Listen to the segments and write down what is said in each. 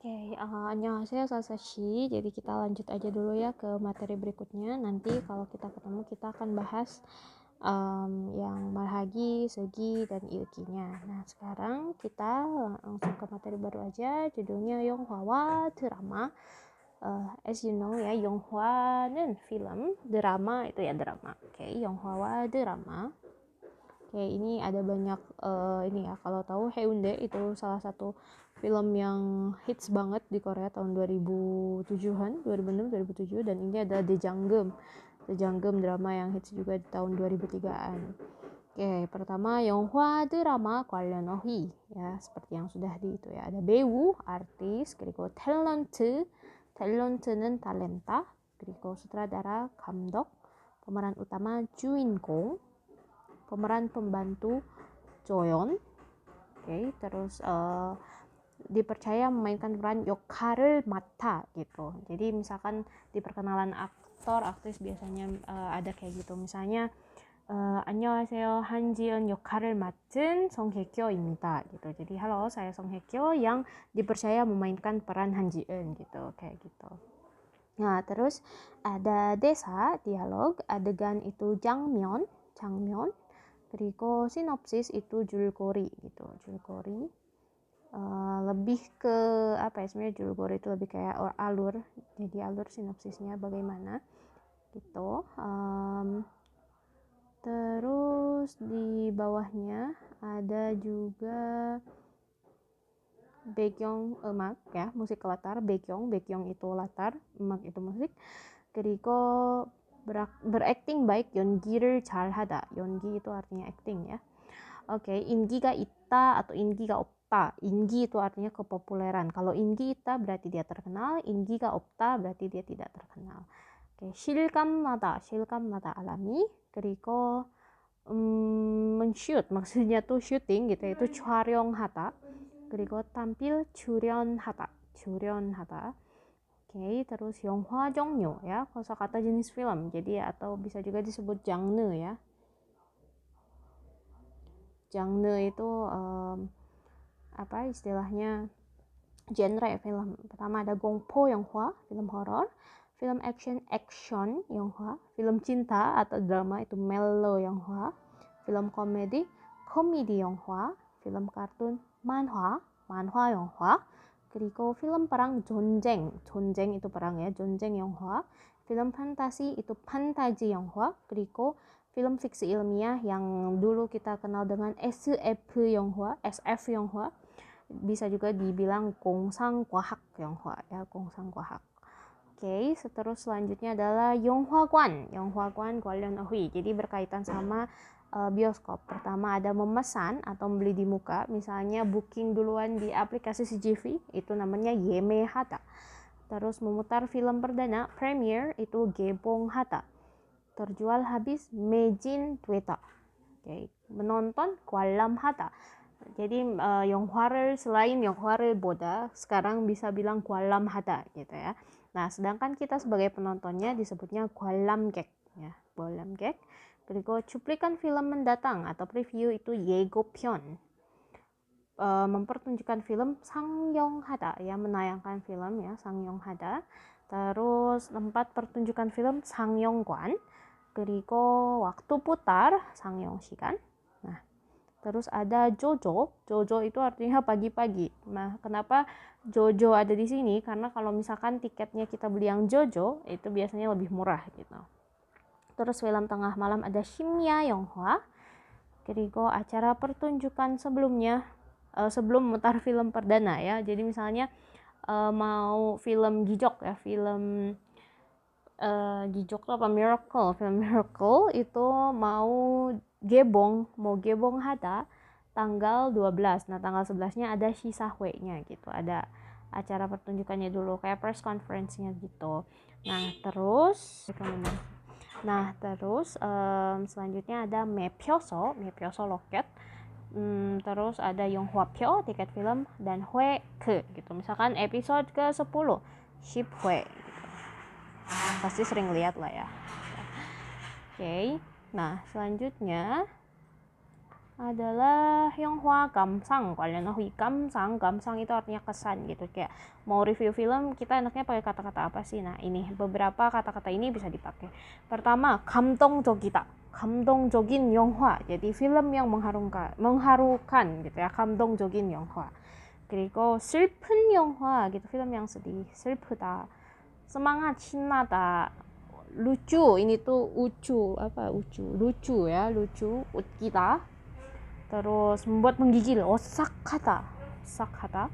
Oke, annyeonghaseyo Sasashi. Jadi kita lanjut aja dulu ya ke materi berikutnya. Nanti kalau kita ketemu kita akan bahas yang marhagi, segi, dan ilkinya. Nah, sekarang kita langsung ke materi baru aja. Judulnya Yonghwa drama. As you know ya, Yonghwa는 film, drama itu ya drama. Oke, Yonghwa drama. Oke, ini ada banyak ini ya. Kalau tahu Haeundae itu salah satu film yang hits banget di Korea tahun 2007-an, 2006, 2007, dan ini adalah Daejanggeum drama yang hits juga di tahun 2003-an. Oke, pertama Yonghwa drama 관련 어휘 ya, seperti yang sudah di itu ya. Ada 배우, artis, 그리고 탤런트는 talenta, 그리고 sutradara, 감독, pemeran utama 주인공, pemeran pembantu Joyeon. Oke, terus dipercaya memainkan peran 역할을 맡아 gitu. Jadi misalkan di perkenalan aktor, aktris biasanya ada kayak gitu. Misalnya 안녕하세요, 한지연 역할을 맡은 성혜교입니다 gitu. Jadi halo, saya 성혜교 yang dipercaya memainkan peran 한지연 gitu, kayak gitu. Nah, terus ada desa, dialog, adegan itu 장면, 그리고 sinopsis itu 줄거리 gitu, 줄거리. Lebih ke apa ya, sebenarnya julgor itu lebih kayak alur, jadi alur sinopsisnya bagaimana gitu. Terus di bawahnya ada juga baekhyung 음악 ya, musik latar. baekhyung itu latar, 음악 itu musik. 그리고 berakting baik, 연기를 잘하다. 연기 itu artinya acting ya. Oke, 인기가 있다 atau 인기가 없다. 인기 itu artinya kepopuleran. Kalau 인기 있다 berarti dia terkenal, 인기가 없다 berarti dia tidak terkenal. Oke, 실감나다 alami. 그리고 men-shoot, maksudnya tuh shooting gitu, itu 촬영하다. 그리고 tampil 출연하다. Oke, terus 영화 종류 ya, kosakata jenis film. Jadi atau bisa juga disebut genre ya. Genre itu apa istilahnya, genre film. Pertama ada 공포 영화, film horor. Film action 영화. Film cinta atau drama itu mellow 영화. Film komedi 영화. Film kartun manhwa 영화. 그리고 film perang 전쟁 itu perang ya, 전쟁 영화. Film fantasi itu 판타지 영화. 그리고 film fiksi ilmiah yang dulu kita kenal dengan SF 영화, bisa juga dibilang 공상과학 영화 ya, 공상과학. Oke, terus selanjutnya adalah 영화관 관련 어휘. Jadi berkaitan sama bioskop. Pertama ada memesan atau membeli di muka, misalnya booking duluan di aplikasi CGV, itu namanya 예매하다. Terus memutar film perdana, premiere, itu 개봉하다. Terjual habis, 매진되다. Oke, menonton 관람하다. Jadi 영화를 selain 영화를 보다, sekarang bisa bilang 관람하다 gitu ya. Nah, sedangkan kita sebagai penontonnya disebutnya 관람객 ya, 관람객. 그리고 cuplikan film mendatang atau preview itu 예고편. Mempertunjukkan film 상영하다 ya, menayangkan film ya, 상영하다. Terus tempat pertunjukan film 상영관. 그리고 waktu putar 상영 시간. Nah, terus ada jojo itu artinya pagi-pagi. Nah, kenapa jojo ada di sini? Karena kalau misalkan tiketnya kita beli yang jojo itu biasanya lebih murah gitu. Terus film tengah malam ada 심야 영화. 그리고 acara pertunjukan sebelumnya, sebelum mutar film perdana ya. Jadi misalnya mau film gijok ya, film gijok apa film Miracle itu mau gebong hada tanggal 12. Nah, tanggal 11-nya ada shisahwe-nya gitu. Ada acara pertunjukannya dulu kayak press conference-nya gitu. Nah, terus selanjutnya ada 매표소 loket. Terus ada 영화표 tiket film dan 회그 gitu. Misalkan episode ke-10 10회 gitu. Pasti sering lihat lah ya. Oke. Nah, selanjutnya adalah Hyunghwa Gamsang. 관련어휘 Gamsang. Gamsang itu artinya kesan gitu. Kayak mau review film kita enaknya pakai kata-kata apa sih? Nah, ini beberapa kata-kata ini bisa dipakai. Pertama, 감동적이다. 감동적인 영화. Jadi film yang mengharukan gitu ya. 감동적인 영화. 그리고 슬픈 영화 gitu, film yang sedih. 슬프다. semangat, 신나다. lucu, ini tuh lucu ya, lucu, 웃기다. terus membuat menggigil, sakata,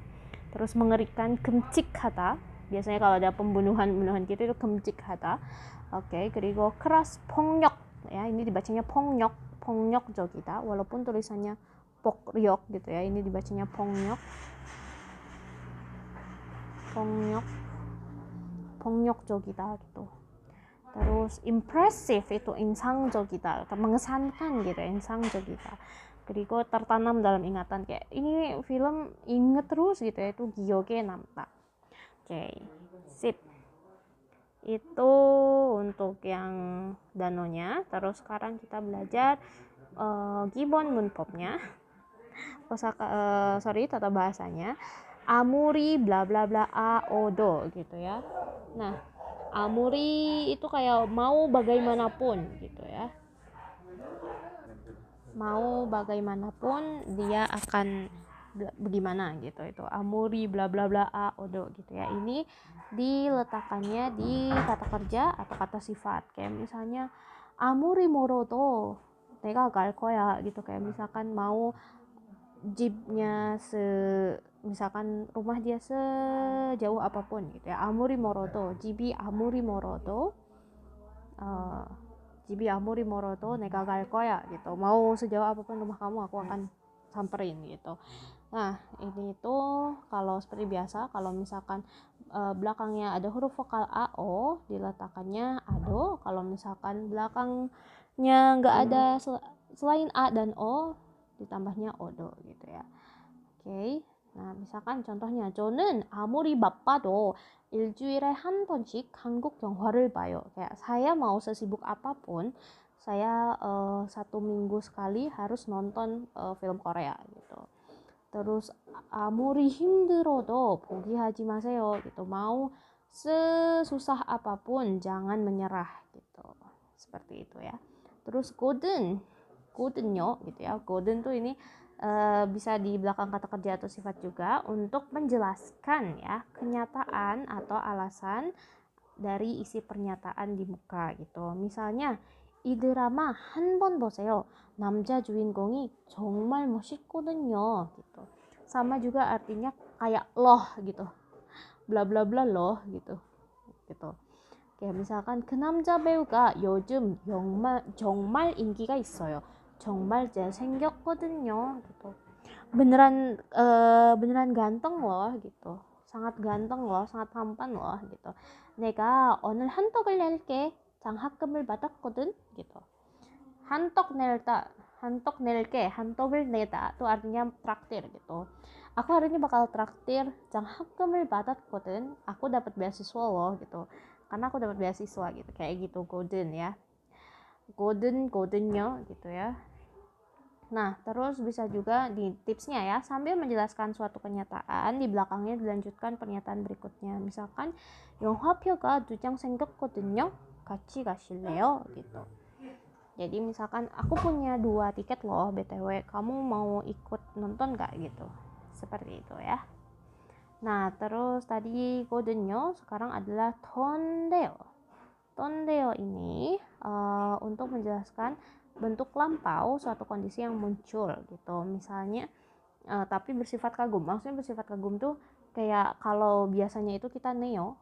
terus mengerikan, 끔찍하다. biasanya kalau ada pembunuhan gitu itu 끔찍하다. oke, 그리고 keras, 폭력 ya, ini dibacanya 폭력, 폭력적이다 walaupun tulisannya 폭력 gitu ya, ini dibacanya 폭력, 폭력적이다 gitu. terus impressive itu 인상적이다, mengesankan gitu, 인상적이다. 그리고 tertanam dalam ingatan, kayak ini film inget terus gitu ya, itu 기억에 남다. oke, sip. Itu untuk yang danonya. Terus sekarang kita belajar 기본 문법nya, tata bahasanya. 아무리 bla bla bla a odo gitu ya. Nah, amuri itu kayak mau bagaimanapun gitu ya, mau bagaimanapun dia akan bagaimana gitu, itu amuri bla bla bla a odo gitu ya. Ini diletakkannya di kata kerja atau kata sifat, kayak misalnya amuri morodo 내가 갈 거야 gitu, kayak misalkan mau jeepnya misalkan rumah dia sejauh apapun gitu ya, amuri morodo, jibi amuri morodo, jibi amuri morodo nega 갈 거야 gitu, mau sejauh apapun rumah kamu aku akan samperin gitu. Nah, ini tuh kalau seperti biasa, kalau misalkan belakangnya ada huruf vokal AO, diletakkannya ado. Kalau misalkan belakangnya nggak ada selain A dan O, ditambahnya odo gitu ya. 오케이. Nah, misalkan contohnya, 저는 아무리 바빠도 일주일에 한 번씩 한국 영화를 봐요. Kayak saya mau sesibuk apapun, saya 1 minggu sekali harus nonton film Korea gitu. Terus 아무리 힘들어도 포기하지 마세요 gitu. Mau sesusah apapun jangan menyerah gitu. Seperti itu ya. Terus golden요 gitu ya. golden tuh ini bisa di belakang kata kerja atau sifat juga untuk menjelaskan ya kenyataan atau alasan dari isi pernyataan di muka gitu. Misalnya, 이 드라마 한 번 보세요. 남자 주인공이 정말 멋있거든요. gitu. Sama juga artinya kayak loh gitu. bla bla bla loh gitu. gitu. Kayak misalkan 그 남자 배우가 요즘 정말 인기가 있어요. 정말 잘생겼거든요. gitu. beneran ganteng loh gitu. sangat ganteng loh, sangat tampan loh gitu. 내가 오늘 한턱을 낼게. 장학금을 받았거든 gitu. 한턱 낼게, 한턱을 내다 itu artinya traktir gitu. aku hari ini bakal traktir. 장학금을 받았거든, aku dapat beasiswa loh gitu, karena aku dapat beasiswa gitu, kayak gitu. golden ya, goldennya gitu ya. Nah, terus bisa juga di tipsnya ya, sambil menjelaskan suatu kenyataan, di belakangnya dilanjutkan pernyataan berikutnya. Misalkan, 영화표가 2장 생겼거든요. 같이 가실래요? gitu. Jadi misalkan, aku punya 2 tiket loh, BTW. Kamu mau ikut nonton gak? Gitu. Seperti itu ya. Nah, terus tadi golden요, sekarang adalah tondeyo. Tondeyo ini untuk menjelaskan bentuk lampau suatu kondisi yang muncul gitu. Misalnya tapi bersifat kagum. Maksudnya bersifat kagum tuh kayak kalau biasanya itu kita neo,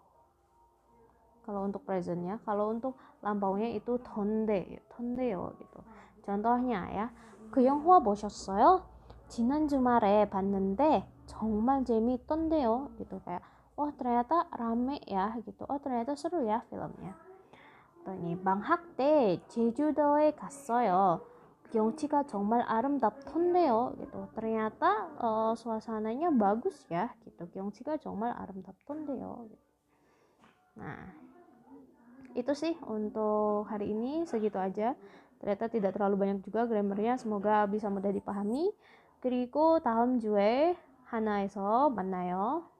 kalau untuk presentnya. Kalau untuk lampaunya itu tondeyo gitu. Contohnya ya, 그 영화 보셨어요? 지난 주말에 봤는데 정말 재미있던데요 gitu. Kayak ternyata rame ya gitu, ternyata seru ya filmnya. 그랬더니 방학 때 제주도에 갔어요. 경치가 정말 아름답던데요 gitu. ternyata suasananya bagus ya gitu. 경치가 정말 아름답던데요 gitu. Nah, itu sih untuk hari ini, segitu aja. ternyata tidak terlalu banyak juga grammarnya. Semoga bisa mudah dipahami. 그리고 다음 주에 하나에서 만나요.